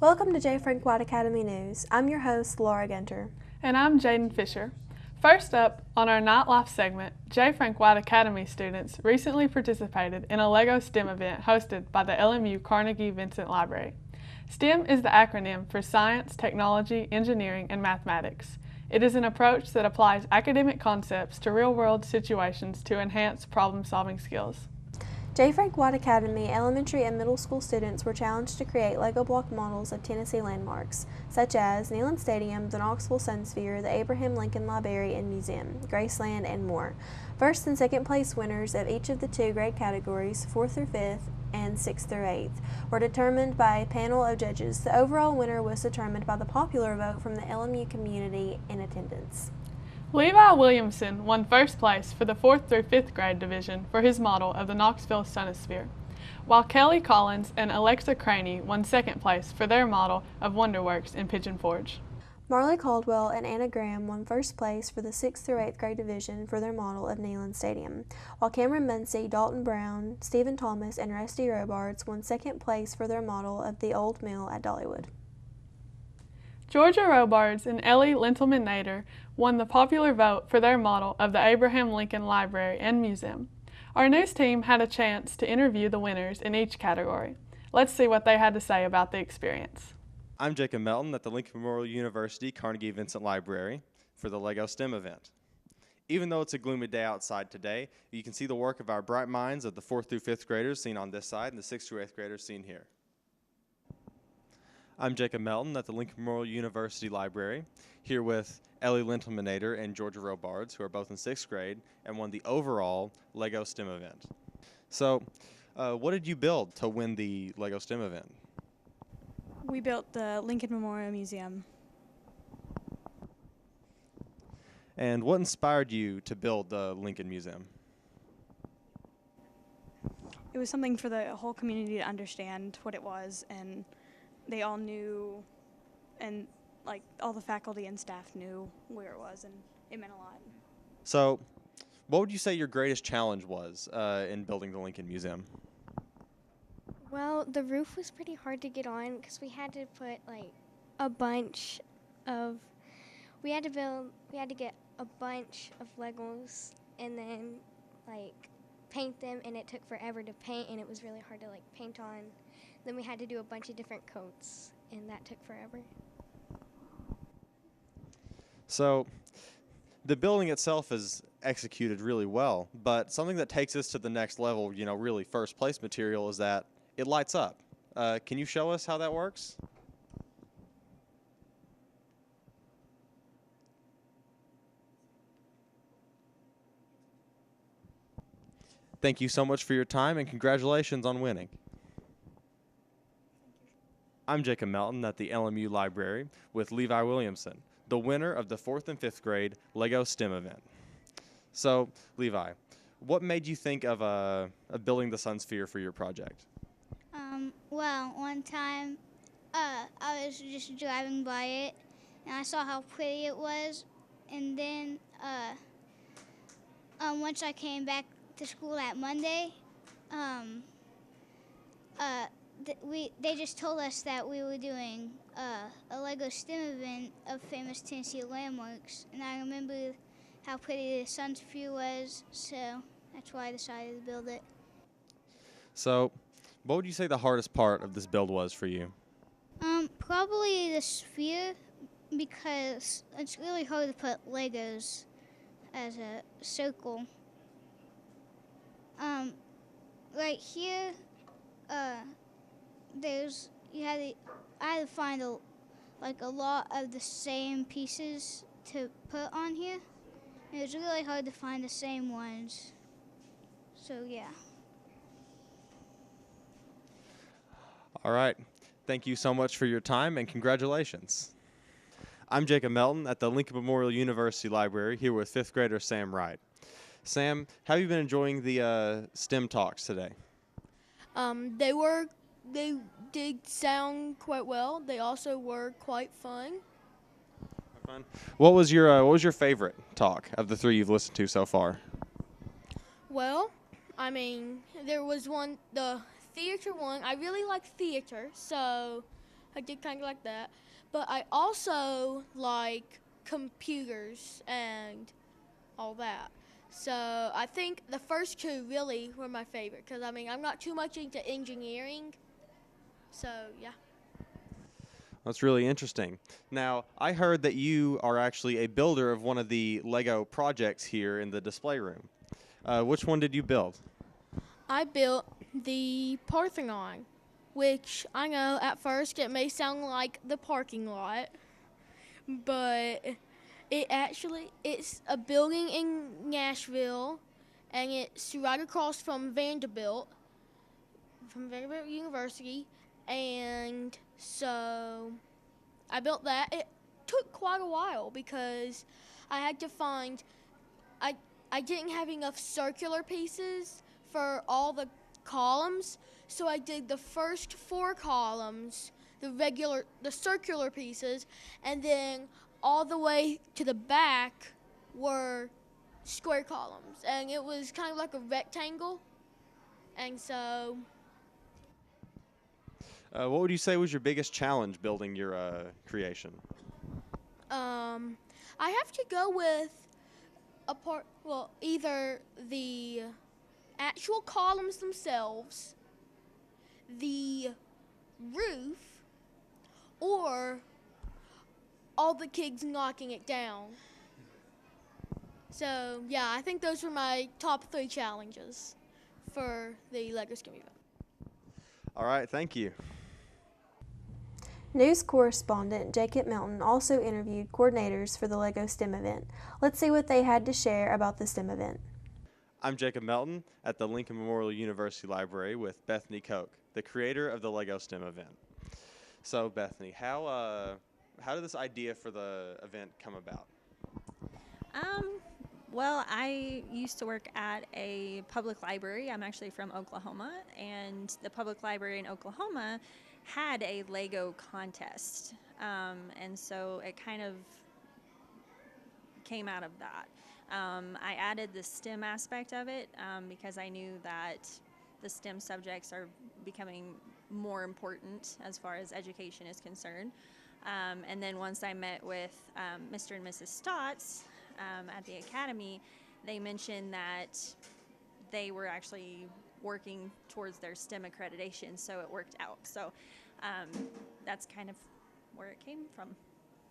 Welcome to JFWA Academy News. I'm your host, Laura Gunter. And I'm Jaden Fisher. First up, on our Nightlife segment, JFWA Academy students recently participated in a LEGO STEM event hosted by the LMU Carnegie Vincent Library. STEM is the acronym for Science, Technology, Engineering, and Mathematics. It is an approach that applies academic concepts to real-world situations to enhance problem-solving skills. JFWA Academy elementary and middle school students were challenged to create LEGO block models of Tennessee landmarks, such as Neyland Stadium, the Knoxville Sun Sphere, the Abraham Lincoln Library and Museum, Graceland, and more. First and second place winners of each of the two grade categories, 4th through 5th and 6th through 8th, were determined by a panel of judges. The overall winner was determined by the popular vote from the LMU community in attendance. Levi Williamson won first place for the 4th through 5th grade division for his model of the Knoxville Sun-sphere, while Kelly Collins and Alexa Craney won second place for their model of Wonderworks in Pigeon Forge. Marley Caldwell and Anna Graham won first place for the 6th through 8th grade division for their model of Neyland Stadium, while Cameron Muncie, Dalton Brown, Stephen Thomas, and Rusty Robards won second place for their model of the Old Mill at Dollywood. Georgia Robards and Ellie Lentilman Nader won the popular vote for their model of the Abraham Lincoln Library and Museum. Our news team had a chance to interview the winners in each category. Let's see what they had to say about the experience. I'm Jacob Melton at the Lincoln Memorial University Carnegie Vincent Library for the LEGO STEM event. Even though it's a gloomy day outside today, you can see the work of our bright minds of the 4th through 5th graders seen on this side and the 6th through 8th graders seen here. I'm Jacob Melton at the Lincoln Memorial University Library, here with Ellie Lentilman and Georgia Robards, who are both in 6th grade and won the overall LEGO STEM event. So, what did you build to win the LEGO STEM event? We built the Lincoln Memorial Museum. And what inspired you to build the Lincoln Museum? It was something for the whole community to understand what it was, and they all knew, and like all the faculty and staff knew where it was, and it meant a lot. So, what would you say your greatest challenge was in building the Lincoln Museum? Well, the roof was pretty hard to get on because we had to put like a bunch of, we had to get a bunch of Legos and then like paint them, and it took forever to paint, and it was really hard to like paint on. Then we had to do a bunch of different coats, and that took forever. So, the building itself is executed really well, but something that takes us to the next level, really first place material, is that it lights up. Can you show us how that works? Thank you so much for your time, and congratulations on winning. I'm Jacob Melton at the LMU Library with Levi Williamson, the winner of the 4th and 5th grade LEGO STEM event. So, Levi, what made you think of building the Sun Sphere for your project? Well, one time I was just driving by it, and I saw how pretty it was, and then once I came back to school that Monday, they just told us that we were doing a LEGO STEM event of famous Tennessee landmarks, and I remember how pretty the Sun Sphere was, so that's why I decided to build it. So, what would you say the hardest part of this build was for you? Probably the sphere, because it's really hard to put Legos as a circle. Right here, I had to find a lot of the same pieces to put on here. It was really hard to find the same ones. So yeah. All right. Thank you so much for your time, and congratulations. I'm Jacob Melton at the Lincoln Memorial University Library, here with 5th grader Sam Wright. Sam, how have you been enjoying the STEM talks today? They did sound quite well. They also were quite fun. What was your favorite talk of the 3 you've listened to so far? Well, there was one, the theater one. I really like theater, so I did kind of like that. But I also like computers and all that. So I think the first two really were my favorite because, I mean, I'm not too much into engineering. So, yeah. That's really interesting. Now, I heard that you are actually a builder of one of the Lego projects here in the display room. Which one did you build? I built the Parthenon, which I know at first it may sound like the parking lot, but it's a building in Nashville, and it's right across from Vanderbilt University, and so I built that. It took quite a while because I had to find, I didn't have enough circular pieces for all the columns, so I did the first 4 columns, the circular pieces, and then all the way to the back were square columns, and it was kind of like a rectangle, and so What would you say was your biggest challenge building your creation? I have to go with either the actual columns themselves, the roof, or all the kids knocking it down. So, yeah, I think those were my top 3 challenges for the LEGO STEM event. All right, thank you. News correspondent Jacob Melton also interviewed coordinators for the LEGO STEM event. Let's see what they had to share about the STEM event. I'm Jacob Melton at the Lincoln Memorial University Library with Bethany Koch, the creator of the LEGO STEM event. So, Bethany, how did this idea for the event come about? Well, I used to work at a public library. I'm actually from Oklahoma, and the public library in Oklahoma had a Lego contest, and so it kind of came out of that. I added the STEM aspect of it because I knew that the STEM subjects are becoming more important as far as education is concerned. And then once I met with Mr. and Mrs. Stotts at the academy, they mentioned that they were actually working towards their STEM accreditation, so it worked out. So that's kind of where it came from.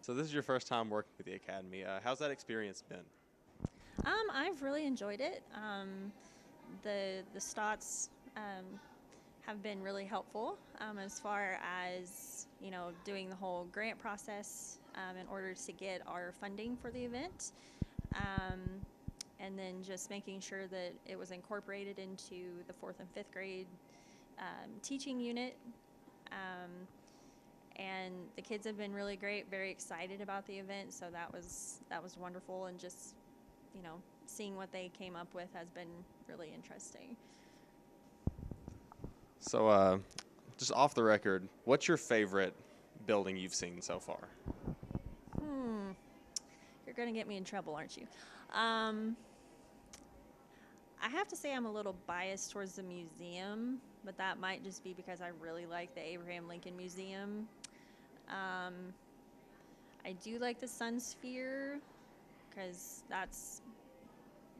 So this is your first time working with the academy. How's that experience been? I've really enjoyed it. The Stotts have been really helpful as far as, you know, doing the whole grant process in order to get our funding for the event, and then just making sure that it was incorporated into the 4th and 5th grade teaching unit. And the kids have been really great, very excited about the event, so that was wonderful, and just, you know, seeing what they came up with has been really interesting. So, just off the record, what's your favorite building you've seen so far? You're going to get me in trouble, aren't you? I have to say I'm a little biased towards the museum, but that might just be because I really like the Abraham Lincoln Museum. I do like the Sun Sphere because that's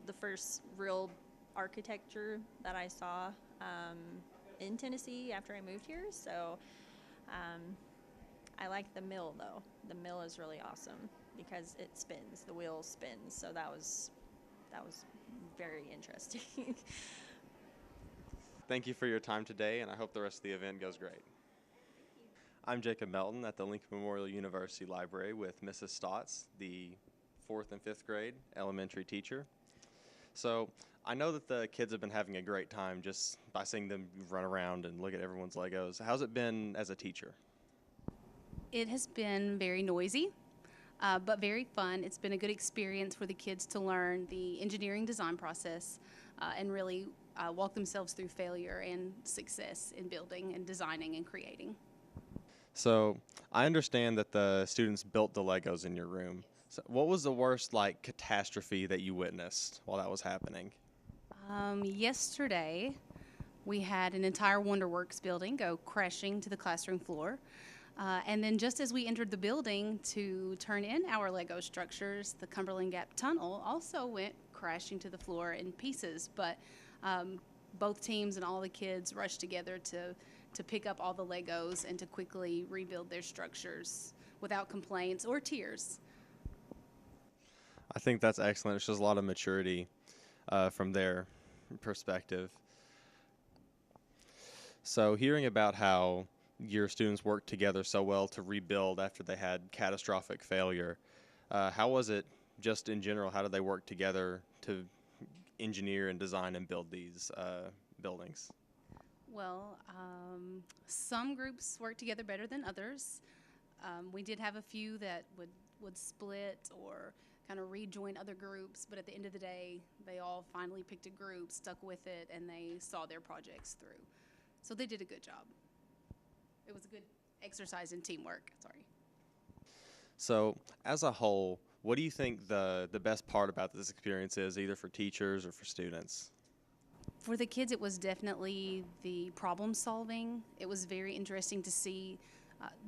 the first real architecture that I saw in Tennessee after I moved here. So I like the mill, though. The mill is really awesome because it spins, the wheel spins. So that was very interesting. Thank you for your time today, and I hope the rest of the event goes great. I'm Jacob Melton at the Lincoln Memorial University Library with Mrs. Stotts, the 4th and 5th grade elementary teacher. So I know that the kids have been having a great time just by seeing them run around and look at everyone's Legos. How's it been as a teacher? It has been very noisy, but very fun. It's been a good experience for the kids to learn the engineering design process and really walk themselves through failure and success in building and designing and creating. So I understand that the students built the Legos in your room. So what was the worst, catastrophe that you witnessed while that was happening? Yesterday, we had an entire WonderWorks building go crashing to the classroom floor. And then just as we entered the building to turn in our Lego structures, the Cumberland Gap Tunnel also went crashing to the floor in pieces. But both teams and all the kids rushed together to pick up all the Legos and to quickly rebuild their structures without complaints or tears. I think that's excellent. It shows a lot of maturity from their perspective. So hearing about how your students worked together so well to rebuild after they had catastrophic failure, how was it just in general? How did they work together to engineer and design and build these buildings? Well, some groups work together better than others. We did have a few that would split or kind of rejoin other groups, but at the end of the day, they all finally picked a group, stuck with it, and they saw their projects through. So they did a good job. It was a good exercise in teamwork. Sorry. So as a whole, what do you think the best part about this experience is, either for teachers or for students? For the kids, it was definitely the problem solving. It was very interesting to see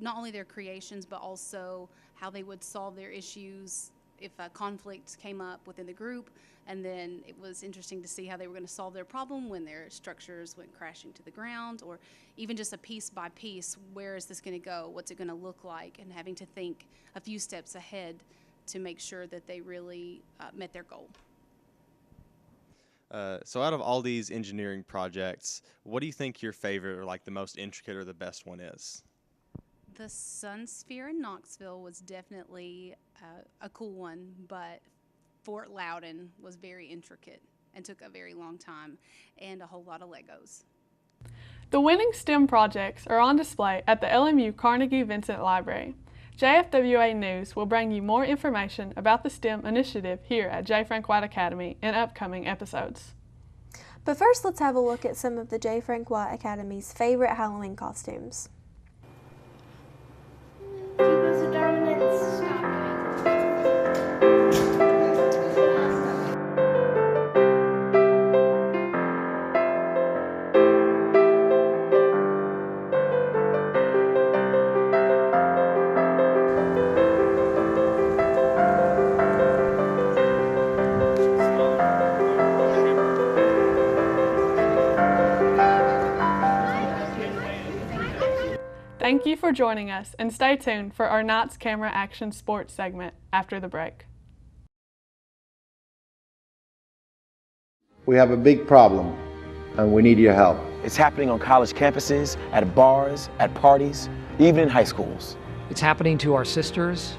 not only their creations, but also how they would solve their issues if a conflict came up within the group. And then it was interesting to see how they were going to solve their problem when their structures went crashing to the ground, or even just a piece by piece, where is this going to go? What's it going to look like? And having to think a few steps ahead to make sure that they really met their goal. So out of all these engineering projects, what do you think your favorite, or like the most intricate or the best one is? The Sun Sphere in Knoxville was definitely a cool one, but Fort Loudon was very intricate and took a very long time and a whole lot of Legos. The winning STEM projects are on display at the LMU Carnegie Vincent Library. JFWA News will bring you more information about the STEM initiative here at J. Frank White Academy in upcoming episodes. But first, let's have a look at some of the J. Frank White Academy's favorite Halloween costumes. Thank you for joining us, and stay tuned for our Knights Camera Action Sports segment after the break. We have a big problem, and we need your help. It's happening on college campuses, at bars, at parties, even in high schools. It's happening to our sisters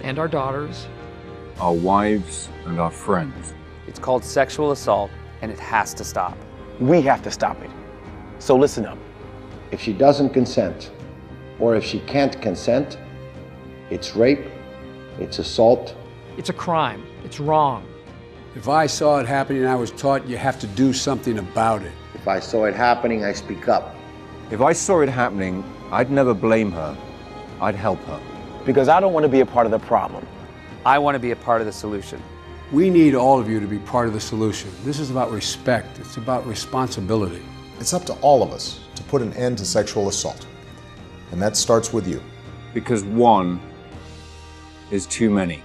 and our daughters, our wives and our friends. It's called sexual assault, and it has to stop. We have to stop it. So listen up. If she doesn't consent, or if she can't consent, it's rape, it's assault. It's a crime. It's wrong. If I saw it happening, I was taught you have to do something about it. If I saw it happening, I speak up. If I saw it happening, I'd never blame her. I'd help her. Because I don't want to be a part of the problem. I want to be a part of the solution. We need all of you to be part of the solution. This is about respect. It's about responsibility. It's up to all of us to put an end to sexual assault. And that starts with you. Because one is too many.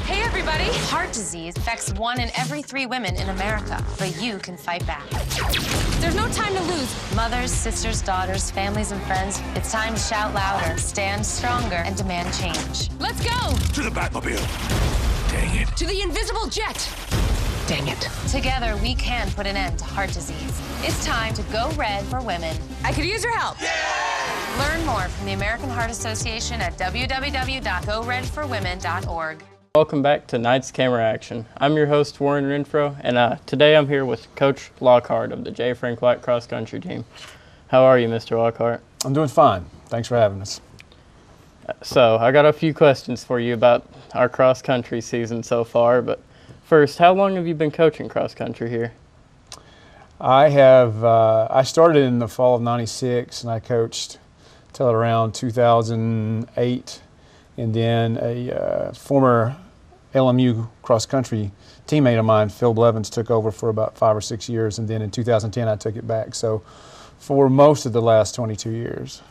Hey everybody! Heart disease affects 1 in every 3 women in America, but you can fight back. There's no time to lose. Mothers, sisters, daughters, families, and friends, it's time to shout louder, stand stronger, and demand change. Let's go! To the Batmobile! Dang it. To the invisible jet! Dang it. Together, we can put an end to heart disease. It's time to go red for women. I could use your help. Yeah! Learn more from the American Heart Association at www.goredforwomen.org. Welcome back to Knights Camera Action. I'm your host, Warren Renfro, and today I'm here with Coach Lockhart of the J. Frank White cross country team. How are you, Mr. Lockhart? I'm doing fine. Thanks for having us. So, I got a few questions for you about our cross country season so far, but first, how long have you been coaching cross country here? I started in the fall of '96, and I coached till around 2008, and then a former LMU cross-country teammate of mine, Phil Blevins, took over for about 5 or 6 years, and then in 2010 I took it back. So for most of the last 22 years.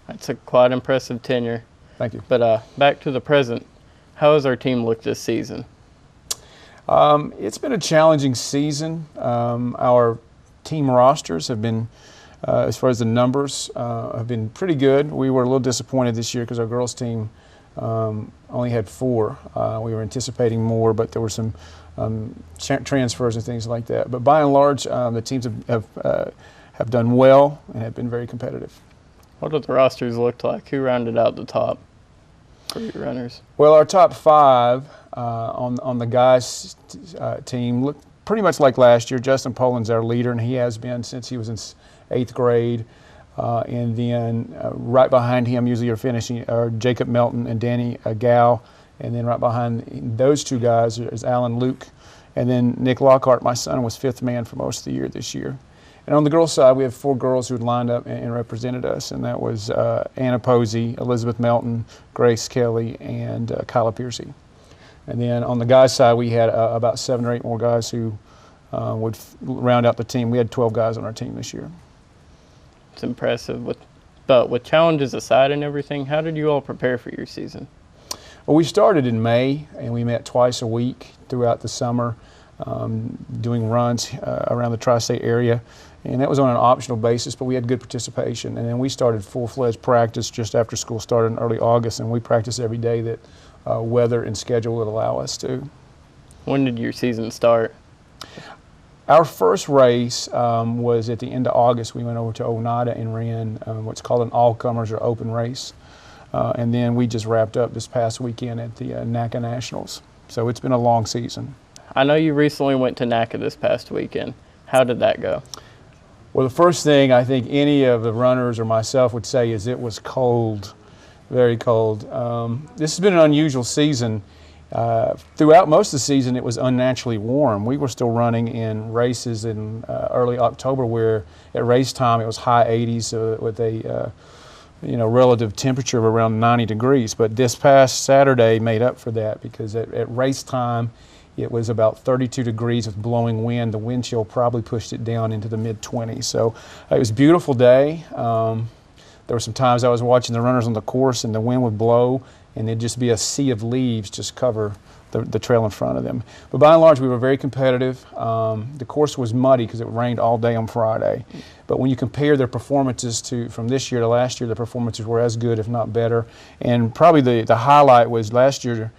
That's a quite impressive tenure. Thank you. But back to the present, how has our team looked this season? It's been a challenging season. Our team rosters have been, as far as the numbers, have been pretty good. We were a little disappointed this year because our girls team only had 4. We were anticipating more, but there were some transfers and things like that. But by and large, the teams have done well and have been very competitive. What do the rosters look like? Who rounded out the top for your runners? Well, our top 5 on the guys' team look pretty much like last year. Justin Poland's our leader, and he has been since he was in 8th grade. And then right behind him, usually are finishing, are Jacob Melton and Danny Gow. And then right behind those 2 guys is Alan Luke. And then Nick Lockhart, my son, was 5th man for most of the year this year. And on the girls' side, we have 4 girls who had lined up and represented us, and that was Anna Posey, Elizabeth Melton, Grace Kelly, and Kyla Piercy. And then on the guys' side, we had about 7 or 8 more guys who would round out the team. We had 12 guys on our team this year. It's impressive. But with challenges aside and everything, how did you all prepare for your season? Well, we started in May, and we met twice a week throughout the summer, doing runs around the tri-state area. And that was on an optional basis, but we had good participation. And then we started full-fledged practice just after school started in early August, and we practiced every day that weather and schedule would allow us to. When did your season start? Our first race was at the end of August. We went over to Oneida and ran what's called an all-comers or open race. And then we just wrapped up this past weekend at the NACA Nationals. So it's been a long season. I know you recently went to NACA this past weekend. How did that go? Well, the first thing I think any of the runners or myself would say is it was cold, very cold. This has been an unusual season. Throughout most of the season, it was unnaturally warm. We were still running in races in early October where at race time it was high 80s with a relative temperature of around 90 degrees. But this past Saturday made up for that because at race time, it was about 32 degrees with blowing wind. The wind chill probably pushed it down into the mid-20s. So it was a beautiful day. There were some times I was watching the runners on the course and the wind would blow and there'd just be a sea of leaves just cover the trail in front of them. But by and large, we were very competitive. The course was muddy because it rained all day on Friday. But when you compare their performances from this year to last year, the performances were as good, if not better. And probably the highlight was last year,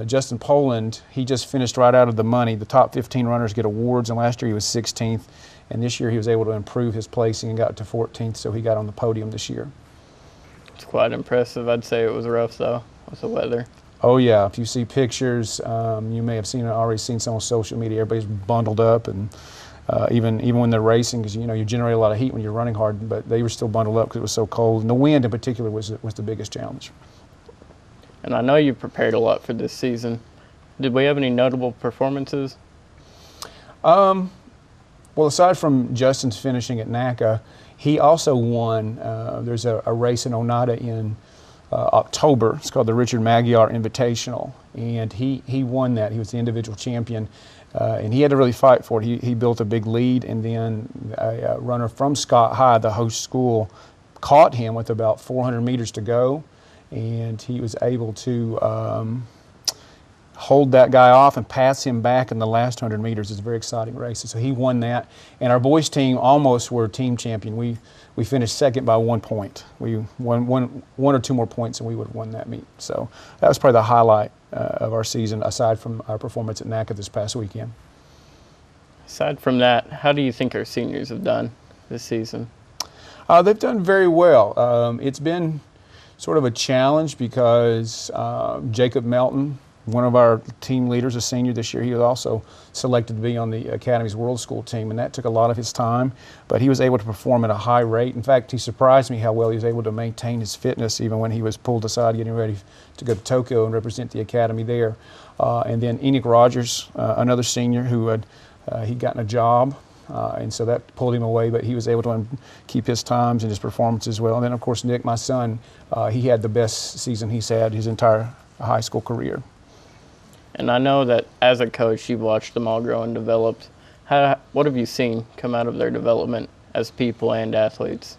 Justin Poland, he just finished right out of the money. The top 15 runners get awards, and last year he was 16th. And this year he was able to improve his placing and got to 14th, so he got on the podium this year. It's quite impressive. I'd say it was rough, though, with the weather. Oh, yeah. If you see pictures, you may have already seen some on social media. Everybody's bundled up, and even when they're racing, because you generate a lot of heat when you're running hard, but they were still bundled up because it was so cold. And the wind in particular was the biggest challenge. And I know you prepared a lot for this season. Did we have any notable performances? Well, aside from Justin's finishing at NACA, he also won. There's a race in Oneida in October. It's called the Richard Magyar Invitational, and he won that. He was the individual champion, and he had to really fight for it. He built a big lead, and then a runner from Scott High, the host school, caught him with about 400 meters to go, and he was able to hold that guy off and pass him back in the last 100 meters. It's a very exciting race. So he won that. And our boys team almost were team champion. We finished second by 1 point. We won one or two more points and we would have won that meet. So that was probably the highlight of our season, aside from our performance at NACA this past weekend. Aside from that, how do you think our seniors have done this season? They've done very well. It's been sort of a challenge because Jacob Melton, one of our team leaders, a senior this year, he was also selected to be on the Academy's World School team, and that took a lot of his time, but he was able to perform at a high rate. In fact, he surprised me how well he was able to maintain his fitness even when he was pulled aside getting ready to go to Tokyo and represent the Academy there. And then Enoch Rogers, another senior who he'd gotten a job, and so that pulled him away, but he was able to keep his times and his performance as well. And then, of course, Nick, my son, he had the best season he's had his entire high school career. And I know that as a coach, you've watched them all grow and develop. What have you seen come out of their development as people and athletes?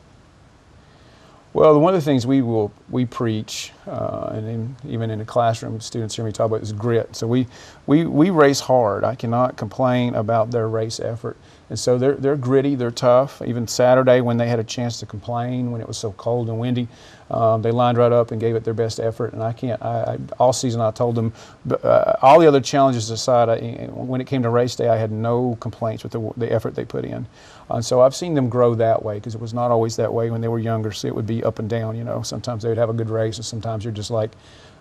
Well, one of the things we preach, and even in the classroom, students hear me talk about is grit. So we race hard. I cannot complain about their race effort. And so they're gritty, they're tough. Even Saturday when they had a chance to complain when it was so cold and windy, they lined right up and gave it their best effort. And all season I told them, all the other challenges aside, when it came to race day, I had no complaints with the effort they put in. And so I've seen them grow that way, because it was not always that way when they were younger. So it would be up and down, you know. Sometimes they would have a good race, and sometimes you're just like,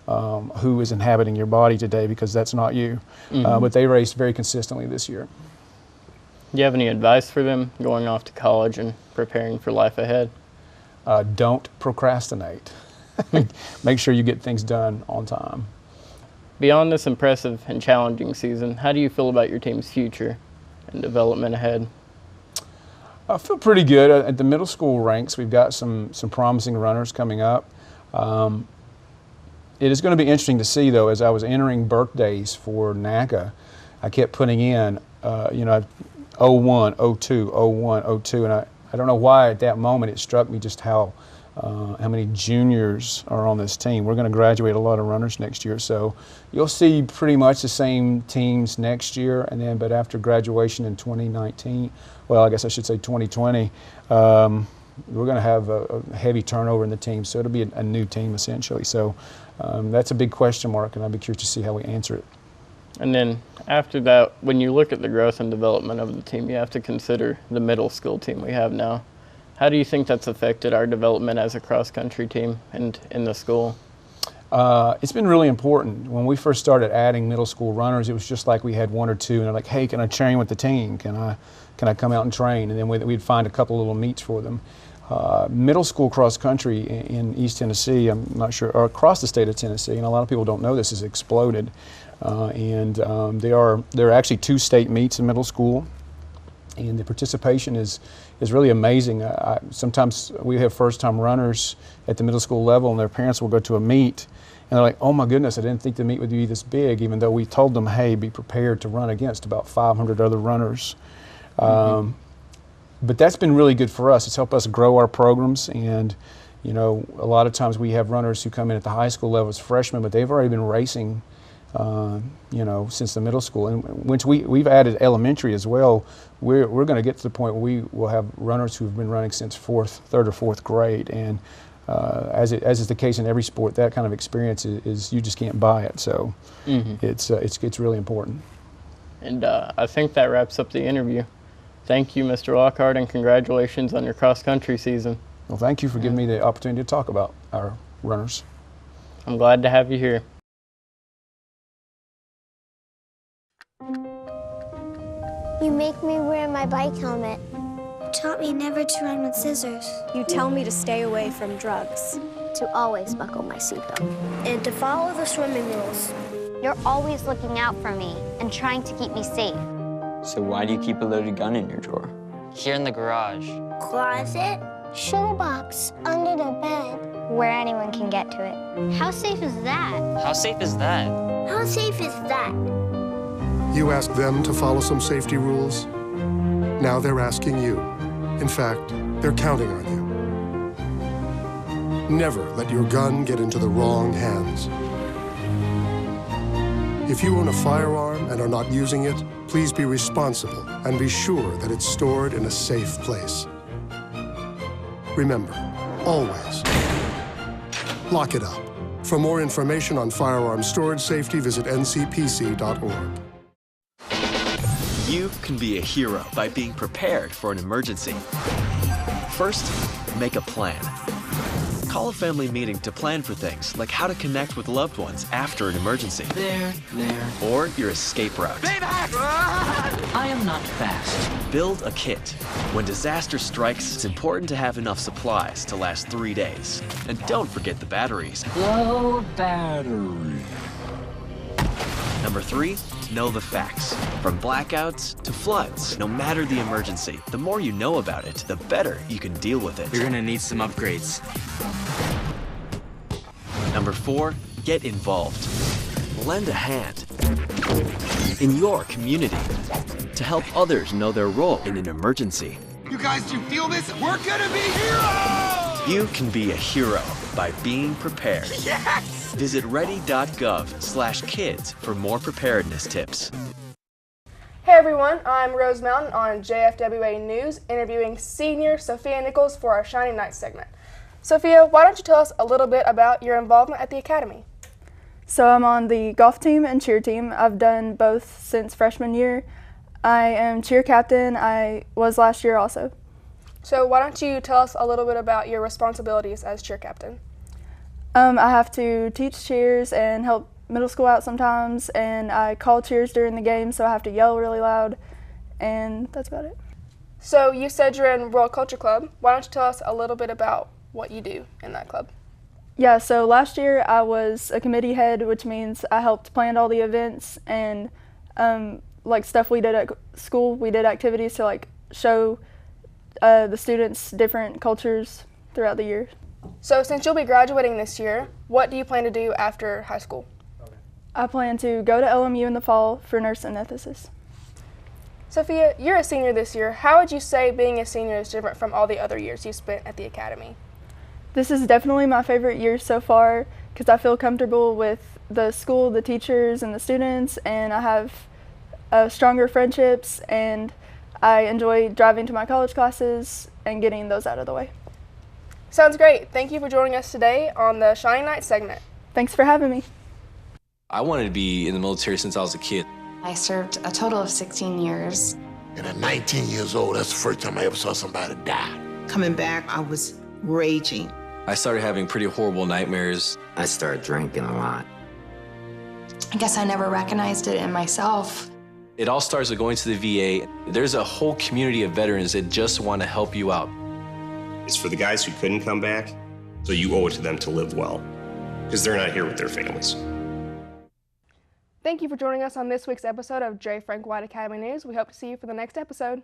who is inhabiting your body today, because that's not you. Mm-hmm. But they raced very consistently this year. Do you have any advice for them going off to college and preparing for life ahead? Don't procrastinate. Make sure you get things done on time. Beyond this impressive and challenging season, how do you feel about your team's future and development ahead? I feel pretty good. At the middle school ranks, we've got some promising runners coming up. It is going to be interesting to see, though, as I was entering birthdays for NACA, I kept putting in, 01, 02, 01, 02, and I don't know why at that moment it struck me just how many juniors are on this team. We're going to graduate a lot of runners next year, so you'll see pretty much the same teams next year, but after graduation in 2019, well, I guess I should say 2020, we're going to have a heavy turnover in the team, so it'll be a new team essentially. So that's a big question mark, and I'd be curious to see how we answer it. And then after that, when you look at the growth and development of the team, you have to consider the middle school team we have now. How do you think that's affected our development as a cross-country team and in the school? It's been really important. When we first started adding middle school runners, it was just like we had one or two, and they're like, hey, can I train with the team? Can I come out and train? And then we'd find a couple little meets for them. Middle school cross-country in East Tennessee, I'm not sure, or across the state of Tennessee, and a lot of people don't know this, has exploded. There are actually 2 state meets in middle school, and the participation is really amazing. Sometimes we have first-time runners at the middle school level, and their parents will go to a meet, and they're like, oh my goodness, I didn't think the meet would be this big, even though we told them, hey, be prepared to run against about 500 other runners. Mm-hmm. But that's been really good for us. It's helped us grow our programs, and a lot of times we have runners who come in at the high school level as freshmen, but they've already been racing since the middle school. And once we've added elementary as well, we're going to get to the point where we will have runners who've been running since 3rd or 4th grade. And as is the case in every sport, that kind of experience is you just can't buy it. So it's really important. And I think that wraps up the interview. Thank you, Mr. Lockhart, and congratulations on your cross-country season. Well, thank you for giving me the opportunity to talk about our runners. I'm glad to have you here. You make me wear my bike helmet. You taught me never to run with scissors. You tell me to stay away from drugs. To always buckle my seatbelt. And to follow the swimming rules. You're always looking out for me and trying to keep me safe. So why do you keep a loaded gun in your drawer? Here in the garage. Closet. Shoebox. Under the bed. Where anyone can get to it. How safe is that? How safe is that? How safe is that? You asked them to follow some safety rules. Now they're asking you. In fact, they're counting on you. Never let your gun get into the wrong hands. If you own a firearm and are not using it, please be responsible and be sure that it's stored in a safe place. Remember, always lock it up. For more information on firearm storage safety, visit ncpc.org. You can be a hero by being prepared for an emergency. First, make a plan. Call a family meeting to plan for things like how to connect with loved ones after an emergency. There. Or your escape route. I am not fast. Build a kit. When disaster strikes, it's important to have enough supplies to last 3 days. And don't forget the batteries. Low battery. Number 3, know the facts. From blackouts to floods, no matter the emergency, the more you know about it, the better you can deal with it. You're gonna need some upgrades. Number 4, get involved. Lend a hand. in your community, to help others know their role in an emergency. You guys, do you feel this? We're gonna be heroes! You can be a hero by being prepared. Yes! Visit ready.gov/kids for more preparedness tips. Hey everyone, I'm Rose Mountain on JFWA News, interviewing senior Sophia Nichols for our Shining Night segment. Sophia, why don't you tell us a little bit about your involvement at the Academy? So I'm on the golf team and cheer team. I've done both since freshman year. I am cheer captain. I was last year also. So why don't you tell us a little bit about your responsibilities as cheer captain? I have to teach cheers and help middle school out sometimes, and I call cheers during the game, so I have to yell really loud, and that's about it. So you said you're in World Culture Club. Why don't you tell us a little bit about what you do in that club? Yeah, so last year I was a committee head, which means I helped plan all the events and like stuff we did at school. We did activities to like show the students different cultures throughout the year. So since you'll be graduating this year, what do you plan to do after high school? I plan to go to LMU in the fall for nurse anesthetist. Sophia, you're a senior this year. How would you say being a senior is different from all the other years you spent at the Academy? This is definitely my favorite year so far because I feel comfortable with the school, the teachers, and the students, and I have stronger friendships, and I enjoy driving to my college classes and getting those out of the way. Sounds great. Thank you for joining us today on the Shining Night segment. Thanks for having me. I wanted to be in the military since I was a kid. I served a total of 16 years. And at 19 years old, that's the first time I ever saw somebody die. Coming back, I was raging. I started having pretty horrible nightmares. I started drinking a lot. I guess I never recognized it in myself. It all starts with going to the VA. There's a whole community of veterans that just want to help you out. It's for the guys who couldn't come back, so you owe it to them to live well, because they're not here with their families. Thank you for joining us on this week's episode of J. Frank White Academy News. We hope to see you for the next episode.